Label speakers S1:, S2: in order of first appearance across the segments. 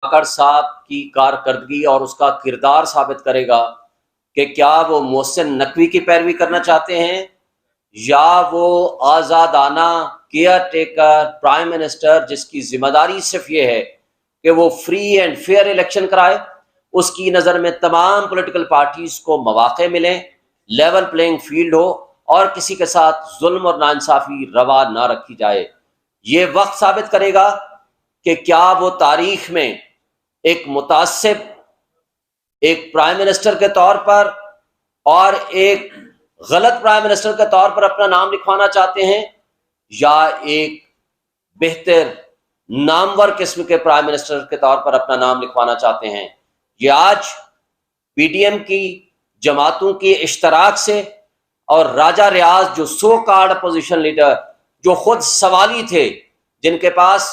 S1: کاکڑ صاحب کی کارکردگی اور اس کا کردار ثابت کرے گا کہ کیا وہ محسن نقوی کی پیروی کرنا چاہتے ہیں یا وہ آزادانہ کیئر ٹیکر پرائم منسٹر جس کی ذمہ داری صرف یہ ہے کہ وہ فری اینڈ فیئر الیکشن کرائے، اس کی نظر میں تمام پولیٹیکل پارٹیز کو مواقع ملیں، لیول پلینگ فیلڈ ہو اور کسی کے ساتھ ظلم اور ناانصافی روا نہ رکھی جائے۔ یہ وقت ثابت کرے گا کہ کیا وہ تاریخ میں ایک متعصب، ایک پرائم منسٹر کے طور پر اور ایک غلط پرائم منسٹر کے طور پر اپنا نام لکھوانا چاہتے ہیں، یا ایک بہتر نامور قسم کے پرائم منسٹر کے طور پر اپنا نام لکھوانا چاہتے ہیں۔ یہ آج پی ڈی ایم کی جماعتوں کی اشتراک سے اور راجہ ریاض جو سو کارڈ اپوزیشن لیڈر جو خود سوالی تھے، جن کے پاس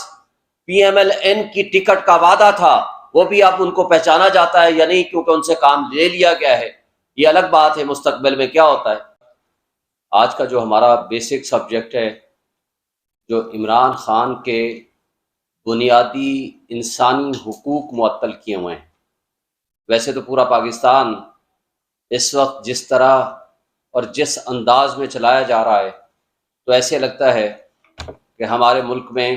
S1: پی ایم ایل این کی ٹکٹ کا وعدہ تھا، وہ بھی اب ان کو پہچانا جاتا ہے یا نہیں کیونکہ ان سے کام لے لیا گیا ہے۔ یہ الگ بات ہے مستقبل میں کیا ہوتا ہے۔ آج کا جو ہمارا بیسک سبجیکٹ ہے، جو عمران خان کے بنیادی انسانی حقوق معطل کیے ہوئے ہیں۔ ویسے تو پورا پاکستان اس وقت جس طرح اور جس انداز میں چلایا جا رہا ہے، تو ایسے لگتا ہے کہ ہمارے ملک میں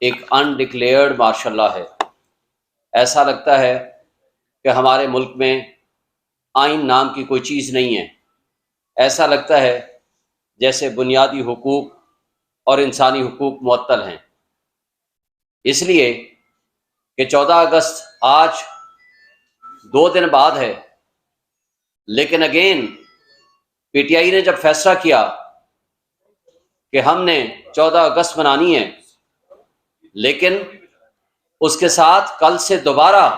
S1: ایک انڈکلیئرڈ مارشل لا ہے۔ ایسا لگتا ہے کہ ہمارے ملک میں آئین نام کی کوئی چیز نہیں ہے۔ ایسا لگتا ہے جیسے بنیادی حقوق اور انسانی حقوق معطل ہیں۔ اس لیے کہ 14 اگست آج 2 دن بعد ہے، لیکن اگین پی ٹی آئی نے جب فیصلہ کیا کہ ہم نے 14 اگست منانی ہے، لیکن اس کے ساتھ کل سے دوبارہ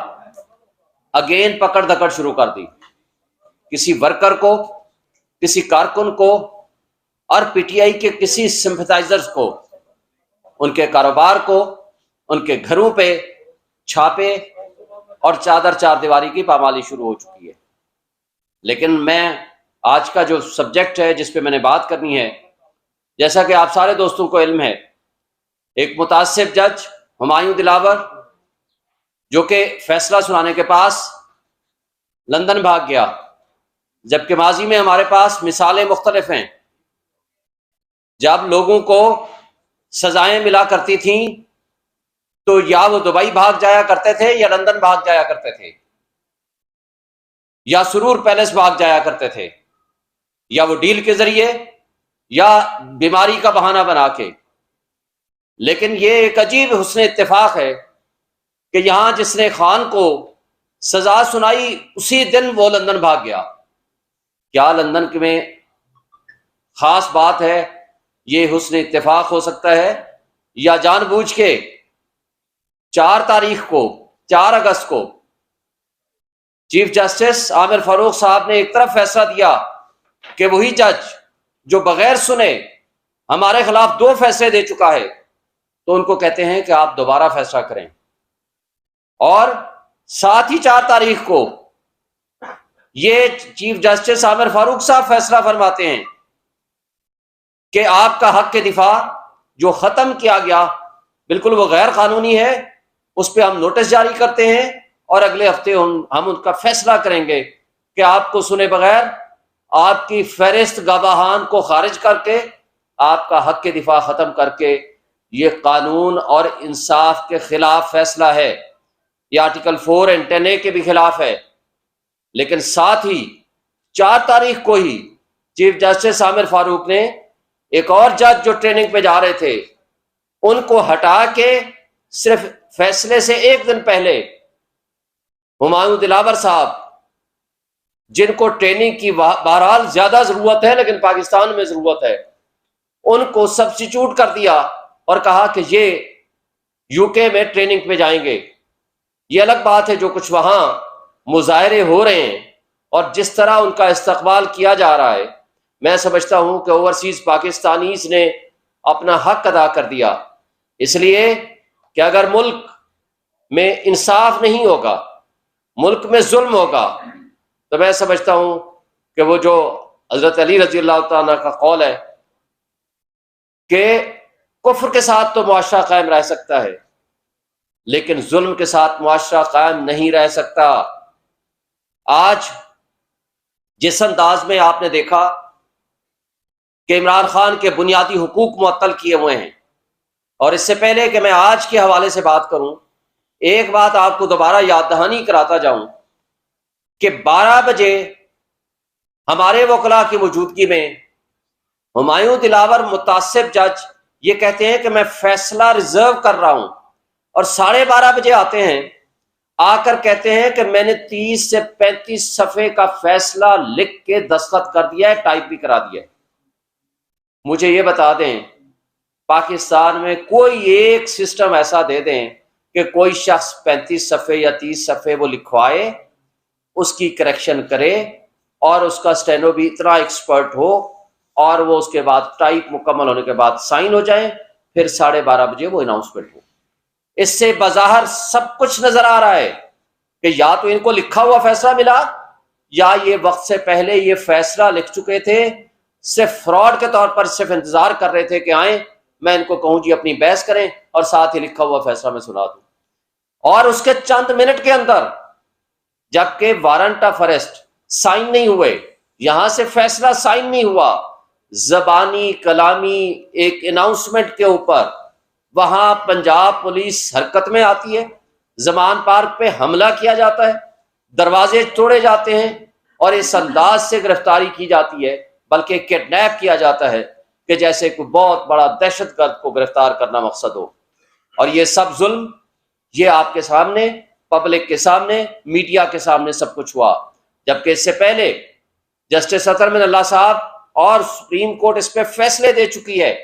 S1: اگین پکڑ دکڑ شروع کر دی، کسی ورکر کو، کسی کارکن کو اور پی ٹی آئی کے کسی سمپتھائزرز کو، ان کے کاروبار کو، ان کے گھروں پہ چھاپے اور چادر چار دیواری کی پامالی شروع ہو چکی ہے۔ لیکن میں آج کا جو سبجیکٹ ہے جس پہ میں نے بات کرنی ہے، جیسا کہ آپ سارے دوستوں کو علم ہے، ایک متعصب جج ہمایوں دلاور جو کہ فیصلہ سنانے کے پاس لندن بھاگ گیا، جبکہ ماضی میں ہمارے پاس مثالیں مختلف ہیں۔ جب لوگوں کو سزائیں ملا کرتی تھیں تو یا وہ دبئی بھاگ جایا کرتے تھے یا لندن بھاگ جایا کرتے تھے، یا سرور پیلس بھاگ جایا کرتے تھے، یا وہ ڈیل کے ذریعے یا بیماری کا بہانہ بنا کے۔ لیکن یہ ایک عجیب حسن اتفاق ہے کہ یہاں جس نے خان کو سزا سنائی اسی دن وہ لندن بھاگ گیا۔ کیا لندن میں خاص بات ہے؟ یہ حسن اتفاق ہو سکتا ہے یا جان بوجھ کے 4 تاریخ کو، 4 اگست کو چیف جسٹس عامر فاروق صاحب نے ایک طرف فیصلہ دیا کہ وہی جج جو بغیر سنے ہمارے خلاف 2 فیصلے دے چکا ہے، تو ان کو کہتے ہیں کہ آپ دوبارہ فیصلہ کریں، اور ساتھ ہی 4 تاریخ کو یہ چیف جسٹس عامر فاروق صاحب فیصلہ فرماتے ہیں کہ آپ کا حق کے دفاع جو ختم کیا گیا بالکل وہ غیر قانونی ہے، اس پہ ہم نوٹس جاری کرتے ہیں اور اگلے ہفتے ہم ان کا فیصلہ کریں گے کہ آپ کو سنے بغیر آپ کی فہرست گواہان کو خارج کر کے آپ کا حق کے دفاع ختم کر کے یہ قانون اور انصاف کے خلاف فیصلہ ہے، یہ آرٹیکل 4 اور 10A کے بھی خلاف ہے۔ لیکن ساتھ ہی 4 تاریخ کو ہی چیف جسٹس عامر فاروق نے ایک اور جج جو ٹریننگ پہ جا رہے تھے ان کو ہٹا کے صرف فیصلے سے 1 دن پہلے ہمایوں دلاور صاحب، جن کو ٹریننگ کی بہرحال زیادہ ضرورت ہے لیکن پاکستان میں ضرورت ہے، ان کو سبسٹیچیوٹ کر دیا اور کہا کہ یہ یو کے میں ٹریننگ پہ جائیں گے۔ یہ الگ بات ہے جو کچھ وہاں مظاہرے ہو رہے ہیں اور جس طرح ان کا استقبال کیا جا رہا ہے، میں سمجھتا ہوں کہ اوورسیز پاکستانیز نے اپنا حق ادا کر دیا، اس لیے کہ اگر ملک میں انصاف نہیں ہوگا، ملک میں ظلم ہوگا، تو میں سمجھتا ہوں کہ وہ جو حضرت علی رضی اللہ تعالیٰ کا قول ہے کہ کفر کے ساتھ تو معاشرہ قائم رہ سکتا ہے لیکن ظلم کے ساتھ معاشرہ قائم نہیں رہ سکتا۔ آج جس انداز میں آپ نے دیکھا کہ عمران خان کے بنیادی حقوق معطل کیے ہوئے ہیں، اور اس سے پہلے کہ میں آج کے حوالے سے بات کروں، ایک بات آپ کو دوبارہ یاد دہانی کراتا جاؤں کہ 12 بجے ہمارے وکلاء کی موجودگی میں ہمایوں دلاور متعصب جج یہ کہتے ہیں کہ میں فیصلہ ریزرو کر رہا ہوں، اور 12:30 بجے آتے ہیں، آ کر کہتے ہیں کہ میں نے 30 سے 35 صفحے کا فیصلہ لکھ کے دستخط کر دیا ہے، ٹائپ بھی کرا دیا ہے۔ مجھے یہ بتا دیں پاکستان میں کوئی ایک سسٹم ایسا دے دیں کہ کوئی شخص 35 صفحے یا 30 صفحے وہ لکھوائے، اس کی کریکشن کرے، اور اس کا اسٹینو بھی اتنا ایکسپرٹ ہو، اور وہ اس کے بعد ٹائپ مکمل ہونے کے بعد سائن ہو جائیں، پھر 12:30 بجے وہ اناؤنسمنٹ ہو۔ اس سے بظاہر سب کچھ نظر آ رہا ہے کہ یا تو ان کو لکھا ہوا فیصلہ ملا، یا یہ وقت سے پہلے یہ فیصلہ لکھ چکے تھے، صرف فراڈ کے طور پر صرف انتظار کر رہے تھے کہ آئیں، میں ان کو کہوں جی اپنی بحث کریں، اور ساتھ ہی لکھا ہوا فیصلہ میں سنا دوں۔ اور اس کے چند منٹ کے اندر، جبکہ وارنٹ آف اریسٹ سائن نہیں ہوئے، یہاں سے فیصلہ سائن نہیں ہوا، زبانی کلامی ایک اناؤنسمنٹ کے اوپر وہاں پنجاب پولیس حرکت میں آتی ہے، زمان پارک پہ حملہ کیا جاتا ہے، دروازے توڑے جاتے ہیں، اور اس انداز سے گرفتاری کی جاتی ہے، بلکہ کڈنیپ کیا جاتا ہے کہ جیسے کوئی بہت بڑا دہشت گرد کو گرفتار کرنا مقصد ہو۔ اور یہ سب ظلم، یہ آپ کے سامنے، پبلک کے سامنے، میڈیا کے سامنے سب کچھ ہوا، جبکہ اس سے پہلے جسٹس اطہر من اللہ صاحب اور سپریم کورٹ اس پہ فیصلے دے چکی ہے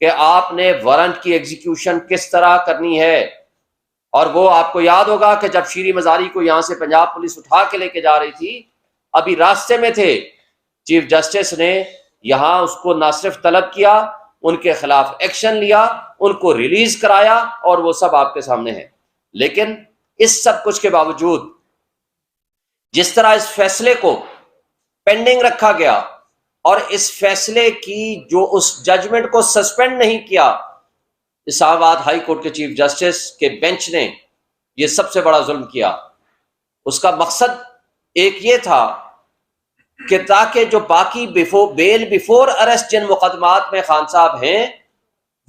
S1: کہ آپ نے وارنٹ کی ایگزیکیوشن کس طرح کرنی ہے۔ اور وہ آپ کو یاد ہوگا کہ جب شیری مزاری کو یہاں سے پنجاب پولیس اٹھا کے لے کے جا رہی تھی، ابھی راستے میں تھے، چیف جسٹس نے یہاں اس کو نہ صرف طلب کیا، ان کے خلاف ایکشن لیا، ان کو ریلیز کرایا، اور وہ سب آپ کے سامنے ہے۔ لیکن اس سب کچھ کے باوجود جس طرح اس فیصلے کو پینڈنگ رکھا گیا، اور اس فیصلے کی جو اس ججمنٹ کو سسپینڈ نہیں کیا، اسلام آباد ہائی کورٹ کے چیف جسٹس کے بینچ نے یہ سب سے بڑا ظلم کیا۔ اس کا مقصد ایک یہ تھا کہ تاکہ جو باقی بیل بیفور اریسٹ جن مقدمات میں خان صاحب ہیں،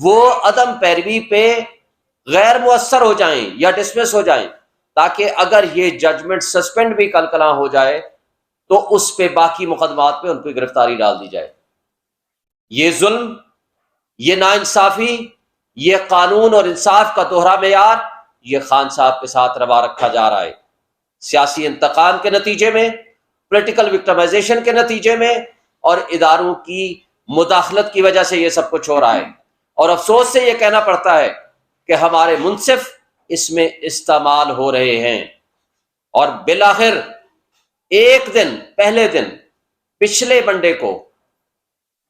S1: وہ عدم پیروی پہ غیر مؤثر ہو جائیں یا ڈسمس ہو جائیں، تاکہ اگر یہ ججمنٹ سسپینڈ بھی کل کلاں ہو جائے تو اس پہ باقی مقدمات پہ ان کو گرفتاری ڈال دی جائے۔ یہ ظلم، یہ ناانصافی، یہ قانون اور انصاف کا دوہرا معیار، یہ خان صاحب کے ساتھ روا رکھا جا رہا ہے۔ سیاسی انتقام کے نتیجے میں، پولیٹیکل وکٹمائزیشن کے نتیجے میں، اور اداروں کی مداخلت کی وجہ سے یہ سب کچھ ہو رہا ہے۔ اور افسوس سے یہ کہنا پڑتا ہے کہ ہمارے منصف اس میں استعمال ہو رہے ہیں۔ اور بالآخر ایک دن، پہلے دن، پچھلے منڈے کو،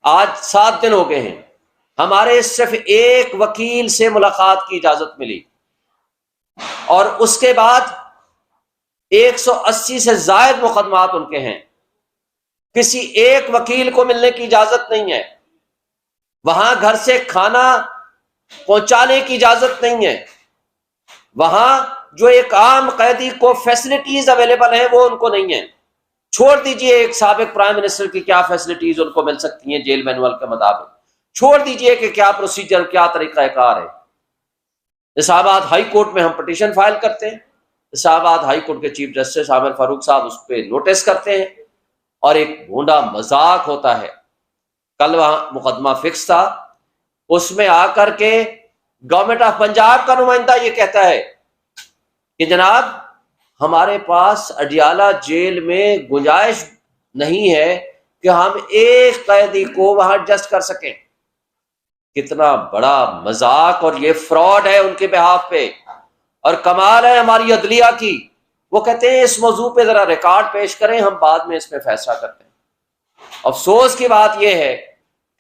S1: آج 7 دن ہو گئے ہیں، ہمارے صرف ایک وکیل سے ملاقات کی اجازت ملی، اور اس کے بعد 180 سے زائد مقدمات ان کے ہیں۔ کسی ایک وکیل کو ملنے کی اجازت نہیں ہے، وہاں گھر سے کھانا پہنچانے کی اجازت نہیں ہے، وہاں جو ایک عام قیدی کو فیسلٹیز اویلیبل ہیں وہ ان کو نہیں ہیں۔ چھوڑ دیجئے ایک سابق پرائم منسٹر کی کیا فیسلٹیز ان کو مل سکتی ہیں جیل مینول کے مطابق، چھوڑ دیجئے کہ کیا پروسیجر، کیا طریقہ کار ہے۔ اسلام آباد ہائی کورٹ میں ہم پٹیشن فائل کرتے ہیں، اسلام آباد ہائی کورٹ کے چیف جسٹس عامر فاروق صاحب اس پہ نوٹس کرتے ہیں، اور ایک بھونڈا مذاق ہوتا ہے۔ کل وہاں مقدمہ فکس تھا، اس میں آ کر کے گورنمنٹ آف پنجاب کا نمائندہ یہ کہتا ہے کہ جناب ہمارے پاس اڈیالہ جیل میں گنجائش نہیں ہے کہ ہم ایک قیدی کو وہاں ایڈجسٹ کر سکیں۔ کتنا بڑا مذاق، اور یہ فراڈ ہے ان کے بہاف پہ۔ اور کمال ہے ہماری عدلیہ کی، وہ کہتے ہیں اس موضوع پہ ذرا ریکارڈ پیش کریں، ہم بعد میں اس پہ فیصلہ کرتے ہیں۔ افسوس کی بات یہ ہے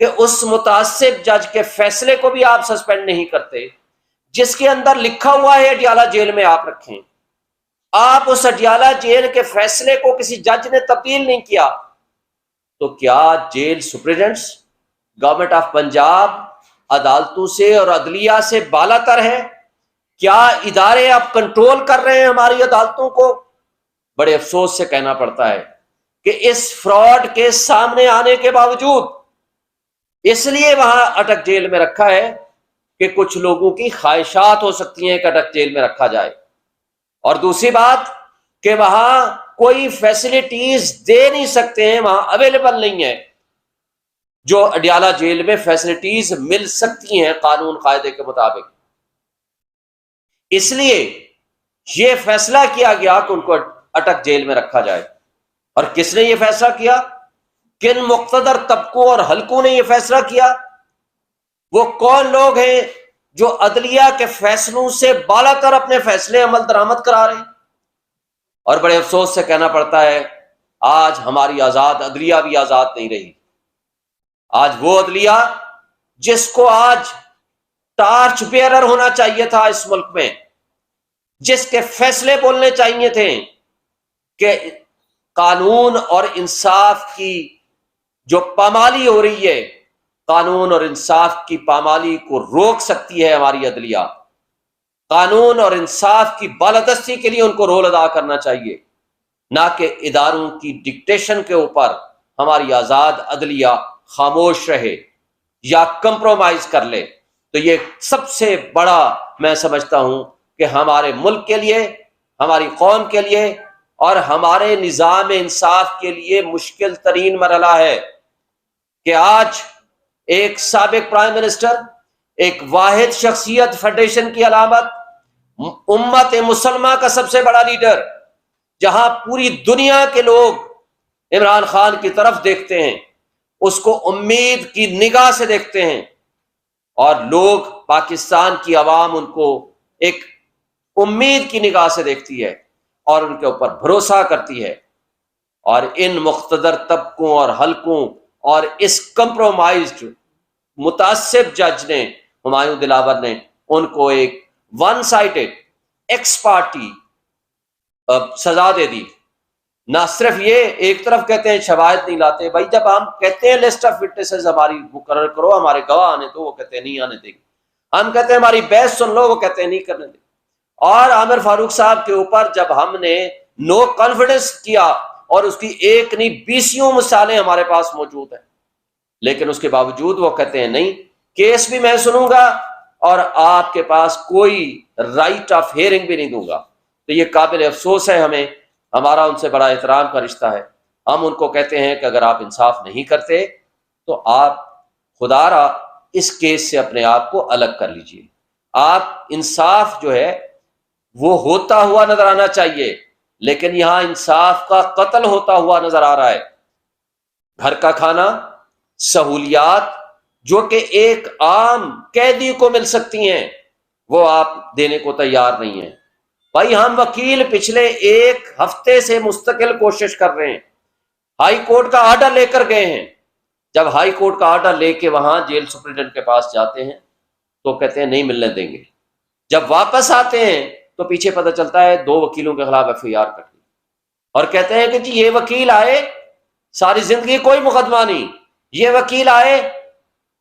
S1: کہ اس متعصب جج کے فیصلے کو بھی آپ سسپینڈ نہیں کرتے، جس کے اندر لکھا ہوا ہے اڈیالہ جیل میں آپ رکھیں۔ آپ اس اڈیالہ جیل کے فیصلے کو کسی جج نے تبدیل نہیں کیا، تو کیا جیل سپرنٹینڈنٹس، گورنمنٹ آف پنجاب عدالتوں سے اور عدلیہ سے بالا تر ہے؟ کیا ادارے اب کنٹرول کر رہے ہیں ہماری عدالتوں کو؟ بڑے افسوس سے کہنا پڑتا ہے کہ اس فراڈ کے سامنے آنے کے باوجود اس لیے وہاں اٹک جیل میں رکھا ہے کہ کچھ لوگوں کی خواہشات ہو سکتی ہیں کہ اٹک جیل میں رکھا جائے، اور دوسری بات کہ وہاں کوئی فیسلٹیز دے نہیں سکتے ہیں، وہاں اویلیبل نہیں ہے جو اڈیالہ جیل میں فیسلٹیز مل سکتی ہیں قانون قاعدے کے مطابق۔ اس لیے یہ فیصلہ کیا گیا کہ ان کو اٹک جیل میں رکھا جائے۔ اور کس نے یہ فیصلہ کیا؟ کن مقتدر طبقوں اور حلقوں نے یہ فیصلہ کیا؟ وہ کون لوگ ہیں جو عدلیہ کے فیصلوں سے بالا تر اپنے فیصلے عمل درآمد کرا رہے ہیں؟ اور بڑے افسوس سے کہنا پڑتا ہے آج ہماری آزاد عدلیہ بھی آزاد نہیں رہی۔ آج وہ عدلیہ جس کو آج ٹارچ بیئرر ہونا چاہیے تھا اس ملک میں، جس کے فیصلے بولنے چاہیے تھے کہ قانون اور انصاف کی جو پامالی ہو رہی ہے، قانون اور انصاف کی پامالی کو روک سکتی ہے ہماری عدلیہ، قانون اور انصاف کی بالادستی کے لیے ان کو رول ادا کرنا چاہیے، نہ کہ اداروں کی ڈکٹیشن کے اوپر ہماری آزاد عدلیہ خاموش رہے یا کمپرومائز کر لے۔ تو یہ سب سے بڑا میں سمجھتا ہوں کہ ہمارے ملک کے لیے، ہماری قوم کے لیے اور ہمارے نظام انصاف کے لیے مشکل ترین مرحلہ ہے کہ آج ایک سابق پرائم منسٹر، ایک واحد شخصیت فیڈریشن کی علامت، امت مسلمہ کا سب سے بڑا لیڈر، جہاں پوری دنیا کے لوگ عمران خان کی طرف دیکھتے ہیں، اس کو امید کی نگاہ سے دیکھتے ہیں، اور لوگ پاکستان کی عوام ان کو ایک امید کی نگاہ سے دیکھتی ہے اور ان کے اوپر بھروسہ کرتی ہے، اور ان مقتدر طبقوں اور حلقوں اور اس کمپرومائزڈ متعصب جج نے، ہمایوں دلاور نے، ان کو ایک ون سائڈڈ ایکس پارٹی سزا دے دی۔ نہ صرف یہ ایک طرف کہتے ہیں شواہد نہیں لاتے، بھائی جب ہم کہتے ہیں لسٹ آف وٹنسز ہماری مقرر کرو، ہمارے گواہ آنے دو، وہ کہتے ہیں نہیں آنے دیں گے، ہم کہتے ہیں ہماری بحث سن لو، وہ کہتے ہیں نہیں کرنے دیں۔ اور عامر فاروق صاحب کے اوپر جب ہم نے نو کانفیڈنس کیا، اور اس کی ایک نہیں 20 مثالیں ہمارے پاس موجود ہیں، لیکن اس کے باوجود وہ کہتے ہیں نہیں، کیس بھی میں سنوں گا اور آپ کے پاس کوئی رائٹ آف ہیئرنگ بھی نہیں دوں گا۔ تو یہ قابل افسوس ہے، ہمارا ان سے بڑا احترام کا رشتہ ہے۔ ہم ان کو کہتے ہیں کہ اگر آپ انصاف نہیں کرتے تو آپ خدا را اس کیس سے اپنے آپ کو الگ کر لیجئے۔ آپ انصاف جو ہے وہ ہوتا ہوا نظر آنا چاہیے، لیکن یہاں انصاف کا قتل ہوتا ہوا نظر آ رہا ہے۔ گھر کا کھانا، سہولیات جو کہ ایک عام قیدی کو مل سکتی ہیں، وہ آپ دینے کو تیار نہیں ہیں۔ بھائی ہم وکیل پچھلے ایک ہفتے سے مستقل کوشش کر رہے ہیں، ہائی کورٹ کا آرڈر لے کر گئے ہیں۔ جب ہائی کورٹ کا آرڈر لے کے وہاں جیل سپرنٹینڈنٹ کے پاس جاتے ہیں تو کہتے ہیں نہیں ملنے دیں گے، جب واپس آتے ہیں تو پیچھے پتہ چلتا ہے 2 وکیلوں کے خلاف FIR کر دی، اور کہتے ہیں کہ جی یہ وکیل آئے، ساری زندگی کوئی مقدمہ نہیں، یہ وکیل آئے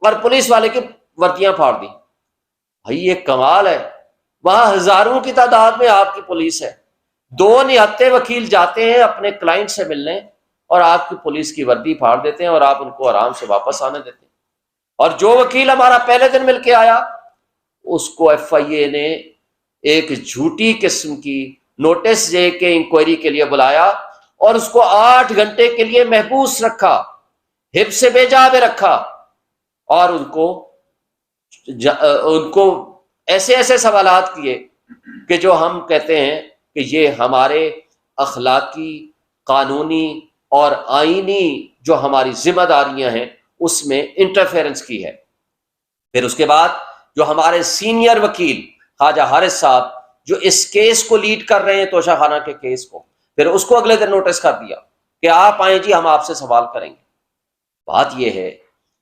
S1: اور پولیس والے کی وردیاں پھاڑ دی۔ بھائی یہ کمال ہے، وہاں ہزاروں کی تعداد میں آپ کی پولیس ہے، 2 نہتے وکیل جاتے ہیں اپنے کلائنٹ سے ملنے اور آپ کی پولیس کی وردی پھاڑ دیتے ہیں اور آپ ان کو آرام سے واپس آنے دیتے ہیں۔ اور جو وکیل ہمارا پہلے دن مل کے آیا، اس کو FIA نے ایک جھوٹی قسم کی نوٹس دے کے انکوائری کے لیے بلایا اور اس کو 8 گھنٹے کے لیے محبوس رکھا، حبس بے جا میں رکھا، اور ان کو ایسے ایسے سوالات کیے کہ جو ہم کہتے ہیں کہ یہ ہمارے اخلاقی، قانونی اور آئینی جو ہماری ذمہ داریاں ہیں اس میں انٹرفیرنس کی ہے۔ پھر اس کے بعد جو ہمارے سینئر وکیل خواجہ حارث صاحب جو اس کیس کو لیڈ کر رہے ہیں، توشہ خانہ کے کیس کو، پھر اس کو اگلے دن نوٹس کر دیا کہ آپ آئیں جی، ہم آپ سے سوال کریں گے۔ بات یہ ہے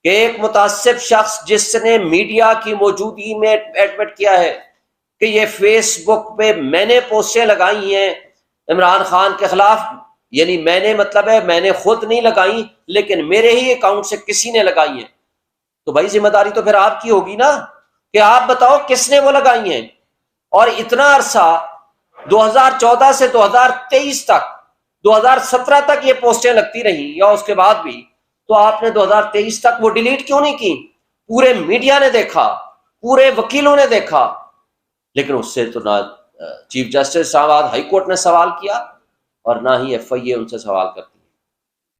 S1: کہ ایک متعصب شخص جس نے میڈیا کی موجودگی میں ایڈمٹ کیا ہے کہ یہ فیس بک پہ میں نے پوسٹیں لگائی ہیں عمران خان کے خلاف، یعنی میں نے مطلب ہے میں نے خود نہیں لگائی لیکن میرے ہی اکاؤنٹ سے کسی نے لگائی ہیں، تو بھائی ذمہ داری تو پھر آپ کی ہوگی نا کہ آپ بتاؤ کس نے وہ لگائی ہیں۔ اور اتنا عرصہ 2014 سے 2023 تک، 2017 تک یہ پوسٹیں لگتی رہیں یا اس کے بعد بھی، تو آپ نے 2023 تک وہ ڈیلیٹ کیوں نہیں کی؟ پورے میڈیا نے دیکھا، پورے وکیلوں نے دیکھا، لیکن اس سے تو نہ چیف جسٹس اسلام آباد ہائی کورٹ نے سوال کیا اور نہ ہی ایف آئی اے ان سے سوال کرتی ہے۔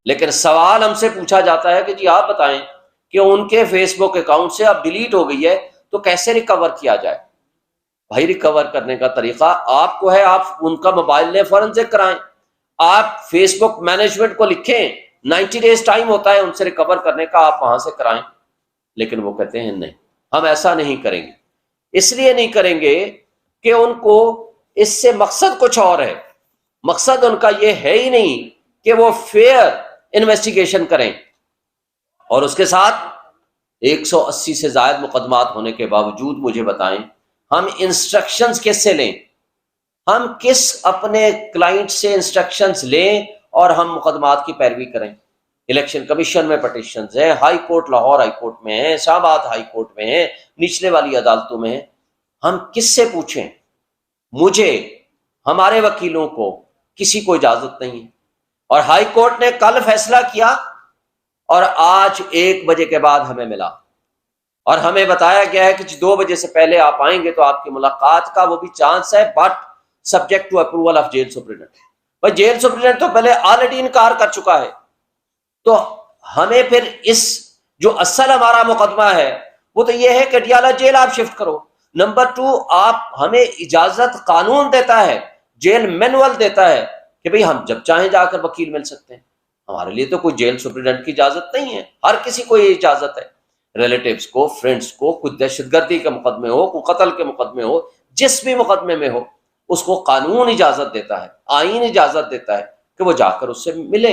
S1: لیکن سوال ہم سے پوچھا جاتا ہے کہ جی آپ بتائیں کہ ان کے فیس بک اکاؤنٹ سے اب ڈیلیٹ ہو گئی ہے تو کیسے ریکور کیا جائے؟ بھائی ریکور کرنے کا طریقہ آپ کو ہے، آپ ان کا موبائل لیں، فورنزک کرائیں، آپ فیس بک مینجمنٹ کو لکھیں، 90 ڈیز ٹائم ہوتا ہے ان سے ریکور کرنے کا، آپ وہاں سے کرائیں۔ لیکن وہ کہتے ہیں نہیں، ہم ایسا نہیں کریں گے۔ اس لیے نہیں کریں گے کہ ان کو اس سے مقصد کچھ اور ہے، مقصد ان کا یہ ہے ہی نہیں کہ وہ فیئر انویسٹیگیشن کریں۔ اور اس کے ساتھ 180 سے زائد مقدمات ہونے کے باوجود مجھے بتائیں ہم انسٹرکشنز کس سے لیں؟ ہم کس اپنے کلائنٹ سے انسٹرکشنز لیں اور ہم مقدمات کی پیروی کریں؟ الیکشن کمیشن میں پٹیشنز ہیں، high court Lahore high court میں ہیں، اسلام آباد ہائی کورٹ میں ہیں، نچلے والی عدالتوں میں ہیں۔ ہم کس سے پوچھیں؟ مجھے، ہمارے وکیلوں کو، کسی کو اجازت نہیں ہے۔ اور ہائی کورٹ نے کل فیصلہ کیا اور آج 1 بجے کے بعد ہمیں ملا اور ہمیں بتایا گیا ہے کہ 2 بجے سے پہلے آپ آئیں گے تو آپ کی ملاقات کا وہ بھی چانس ہے، but subject to approval of jail superintendent. بھائی جیل سپرنٹینڈنٹ تو پہلے آلریڈی انکار کر چکا ہے، تو ہمیں پھر اس جو اصل ہمارا مقدمہ ہے وہ تو یہ ہے کہ ڈیالہ جیل آپ شفٹ کرو۔ نمبر 2، آپ ہمیں اجازت، قانون دیتا ہے، جیل مینول دیتا ہے کہ بھئی ہم جب چاہیں جا کر وکیل مل سکتے ہیں۔ ہمارے لیے تو کوئی جیل سپرنٹینڈنٹ کی اجازت نہیں ہے، ہر کسی کو یہ اجازت ہے، ریلیٹیوز کو، فرینڈز کو، کوئی دہشت گردی کے مقدمے ہو، کوئی قتل کے مقدمے ہو، جس بھی مقدمے میں ہو، اس کو قانون اجازت دیتا ہے، آئین اجازت دیتا ہے کہ وہ جا کر اس سے ملے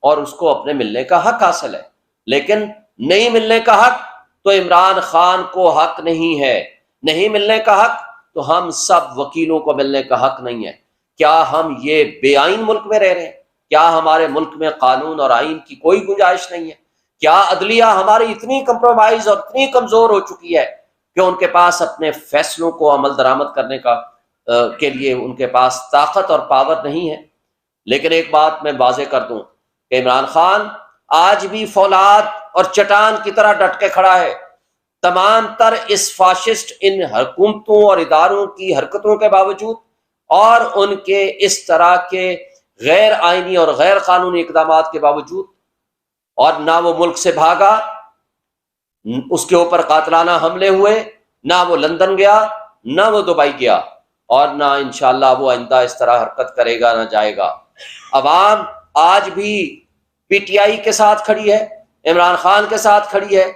S1: اور اس کو اپنے ملنے کا حق حاصل ہے۔ لیکن نہیں ملنے کا حق تو عمران خان کو حق نہیں ہے، نہیں ملنے کا حق تو ہم سب وکیلوں کو ملنے کا حق نہیں ہے۔ کیا ہم یہ بے آئین ملک میں رہ رہے ہیں؟ کیا ہمارے ملک میں قانون اور آئین کی کوئی گنجائش نہیں ہے؟ کیا عدلیہ ہماری اتنی کمپرومائز اور اتنی کمزور ہو چکی ہے کہ ان کے پاس اپنے فیصلوں کو عمل درآمد کرنے کے لیے ان کے پاس طاقت اور پاور نہیں ہے؟ لیکن ایک بات میں واضح کر دوں کہ عمران خان آج بھی فولاد اور چٹان کی طرح ڈٹ کے کھڑا ہے۔ تمام تر اس فاشسٹ ان حکومتوں اور اداروں کی حرکتوں کے باوجود اور ان کے اس طرح کے غیر آئینی اور غیر قانونی اقدامات کے باوجود، اور نہ وہ ملک سے بھاگا، اس کے اوپر قاتلانہ حملے ہوئے، نہ وہ لندن گیا، نہ وہ دبئی گیا، اور نہ انشاءاللہ وہ آئندہ اس طرح حرکت کرے گا، نہ جائے گا۔ عوام آج بھی پی ٹی آئی کے ساتھ کھڑی ہے، عمران خان کے ساتھ کھڑی ہے،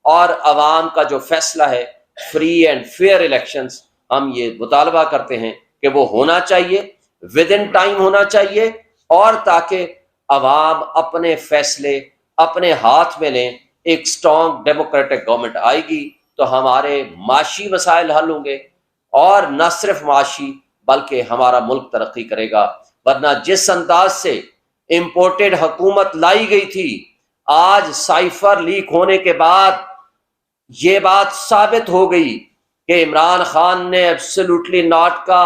S1: اور عوام کا جو فیصلہ ہے فری اینڈ فیئر الیکشنز، ہم یہ مطالبہ کرتے ہیں کہ وہ ہونا چاہیے، ود ان ٹائم ہونا چاہیے، اور تاکہ عوام اپنے فیصلے اپنے ہاتھ میں لیں۔ ایک سٹرانگ ڈیموکریٹک گورنمنٹ آئے گی تو ہمارے معاشی مسائل حل ہوں گے، اور نہ صرف معاشی بلکہ ہمارا ملک ترقی کرے گا۔ ورنہ جس انداز سے امپورٹڈ حکومت لائی گئی تھی، آج سائفر لیک ہونے کے بعد یہ بات ثابت ہو گئی کہ عمران خان نے ایبسولوٹلی ناٹ کا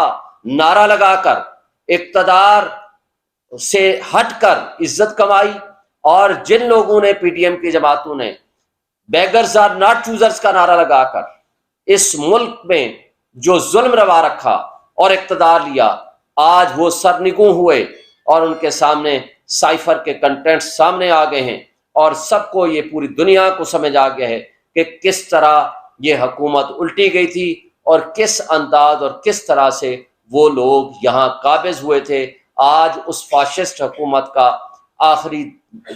S1: نعرہ لگا کر اقتدار سے ہٹ کر عزت کمائی، اور جن لوگوں نے پی ڈی ایم کی جماعتوں نے بیگرز آر ناٹ چوزرز کا نعرہ لگا کر اس ملک میں جو ظلم روا رکھا اور اقتدار لیا، آج وہ سرنگوں ہوئے اور ان کے سامنے سائفر کے کنٹینٹ سامنے آ گئے ہیں، اور سب کو یہ پوری دنیا کو سمجھ آ گیا ہے کہ کس طرح یہ حکومت الٹی گئی تھی اور کس انداز اور کس طرح سے وہ لوگ یہاں قابض ہوئے تھے۔ آج اس فاشسٹ حکومت کا آخری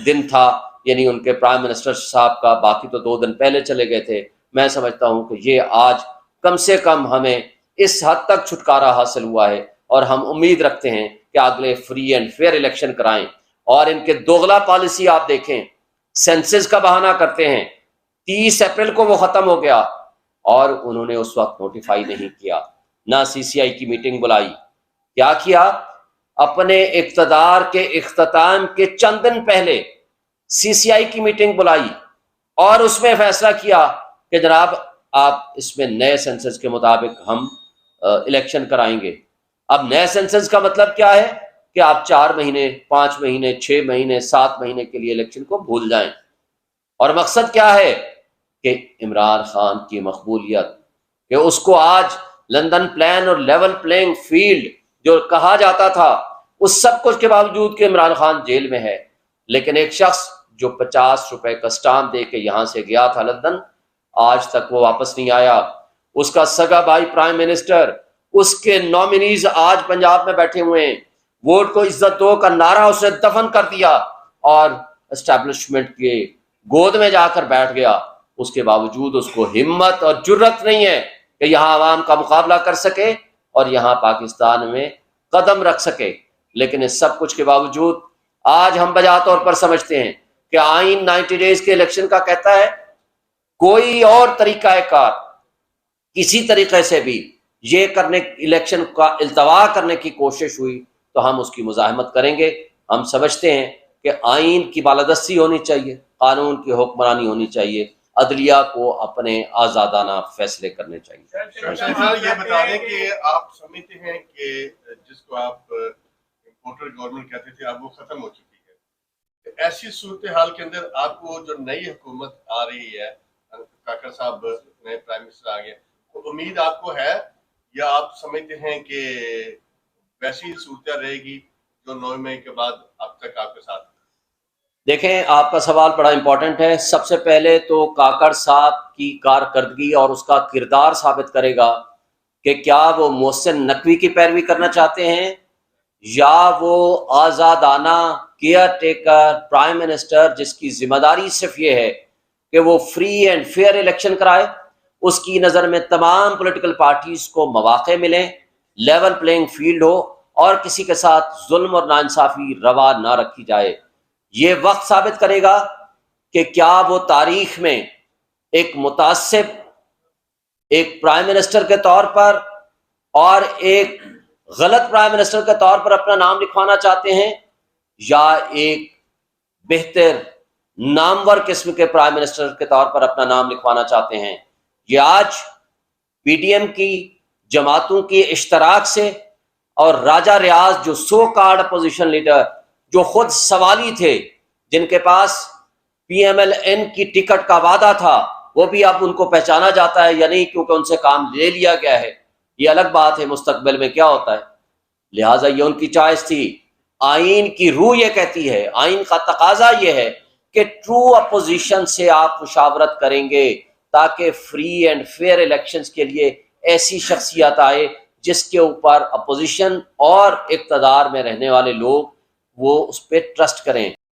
S1: دن تھا، یعنی ان کے پرائم منسٹر صاحب کا، باقی تو 2 دن پہلے چلے گئے تھے۔ میں سمجھتا ہوں کہ یہ آج کم سے کم ہمیں اس حد تک چھٹکارا حاصل ہوا ہے، اور ہم امید رکھتے ہیں کہ اگلے فری اینڈ فیئر الیکشن کرائیں۔ اور ان کے دوغلا پالیسی آپ دیکھیں، سینسز کا بہانہ کرتے ہیں، 30 اپریل کو وہ ختم ہو گیا اور انہوں نے اس وقت نوٹیفائی نہیں کیا، نہ سی سی آئی کی میٹنگ بلائی۔ کیا کیا؟ اپنے اقتدار کے اختتام کے چند دن پہلے سی سی آئی کی میٹنگ بلائی اور اس میں فیصلہ کیا کہ جناب آپ اس میں نئے سینسس کے مطابق ہم الیکشن کرائیں گے. اب نئے سینسس کا مطلب کیا ہے کہ آپ 4 مہینے 5 مہینے 6 مہینے 7 مہینے کے لیے الیکشن کو بھول جائیں. اور مقصد کیا ہے کہ عمران خان کی مقبولیت، کہ اس کو آج لندن پلان اور لیول پلینگ فیلڈ جو کہا جاتا تھا، اس سب کچھ کے باوجود کہ عمران خان جیل میں ہے، لیکن ایک شخص جو 50 روپے کا اسٹامپ دے کے یہاں سے گیا تھا لندن، آج تک وہ واپس نہیں آیا. اس کا سگا بھائی پرائم منسٹر، اس کے نامنیز آج پنجاب میں بیٹھے ہوئے ہیں. ووٹ کو عزت دو کا نعرہ اسے دفن کر دیا اور اسٹیبلشمنٹ کے گود میں جا کر بیٹھ گیا. اس کے باوجود اس کو ہمت اور جرت نہیں ہے کہ یہاں عوام کا مقابلہ کر سکے اور یہاں پاکستان میں قدم رکھ سکے. لیکن اس سب کچھ کے باوجود آج ہم بجا طور پر سمجھتے ہیں کہ آئین 90 ڈیز کے الیکشن کا کہتا ہے. کوئی اور طریقہ کار کسی طریقے سے بھی یہ کرنے الیکشن کا التوا کرنے کی کوشش ہوئی تو ہم اس کی مزاحمت کریں گے. ہم سمجھتے ہیں کہ آئین کی بالادستی ہونی چاہیے، قانون کی حکمرانی ہونی چاہیے، عدلیہ کو اپنے آزادانہ فیصلے کرنے چاہیے.
S2: یہ بتا دیں کہ آپ سمجھتے ہیں کہ جس کو آپ امپورٹر گورنمنٹ کہتے تھے اب وہ ختم ہو چکی ہے. ایسی صورتحال کے اندر آپ کو جو نئی حکومت آ رہی ہے، کاکڑ صاحب نئے پرائم منسٹر آ گئے، تو امید آپ کو ہے یا آپ سمجھتے ہیں کہ ویسی صورتحال رہے گی جو 9 مئی کے بعد اب تک آپ کے ساتھ؟
S1: دیکھیں، آپ کا سوال بڑا امپورٹنٹ ہے. سب سے پہلے تو کاکڑ صاحب کی کارکردگی اور اس کا کردار ثابت کرے گا کہ کیا وہ محسن نقوی کی پیروی کرنا چاہتے ہیں یا وہ آزادانہ کیئر ٹیکر پرائم منسٹر جس کی ذمہ داری صرف یہ ہے کہ وہ فری اینڈ فیئر الیکشن کرائے. اس کی نظر میں تمام پولیٹیکل پارٹیز کو مواقع ملیں، لیول پلینگ فیلڈ ہو اور کسی کے ساتھ ظلم اور ناانصافی روا نہ رکھی جائے. یہ وقت ثابت کرے گا کہ کیا وہ تاریخ میں ایک متعصب، ایک پرائم منسٹر کے طور پر اور ایک غلط پرائم منسٹر کے طور پر اپنا نام لکھوانا چاہتے ہیں یا ایک بہتر نامور قسم کے پرائم منسٹر کے طور پر اپنا نام لکھوانا چاہتے ہیں. یہ آج پی ڈی ایم کی جماعتوں کی اشتراک سے اور راجہ ریاض جو سو کارڈ اپوزیشن لیڈر جو خود سوالی تھے، جن کے پاس پی ایم ایل این کی ٹکٹ کا وعدہ تھا، وہ بھی اب ان کو پہچانا جاتا ہے یا نہیں کیونکہ ان سے کام لے لیا گیا ہے. یہ الگ بات ہے مستقبل میں کیا ہوتا ہے. لہٰذا یہ ان کی چوائس تھی. آئین کی روح یہ کہتی ہے، آئین کا تقاضا یہ ہے کہ ٹرو اپوزیشن سے آپ مشاورت کریں گے تاکہ فری اینڈ فیئر الیکشنز کے لیے ایسی شخصیت آئے جس کے اوپر اپوزیشن اور اقتدار میں رہنے والے لوگ وہ اس پہ ٹرسٹ کریں.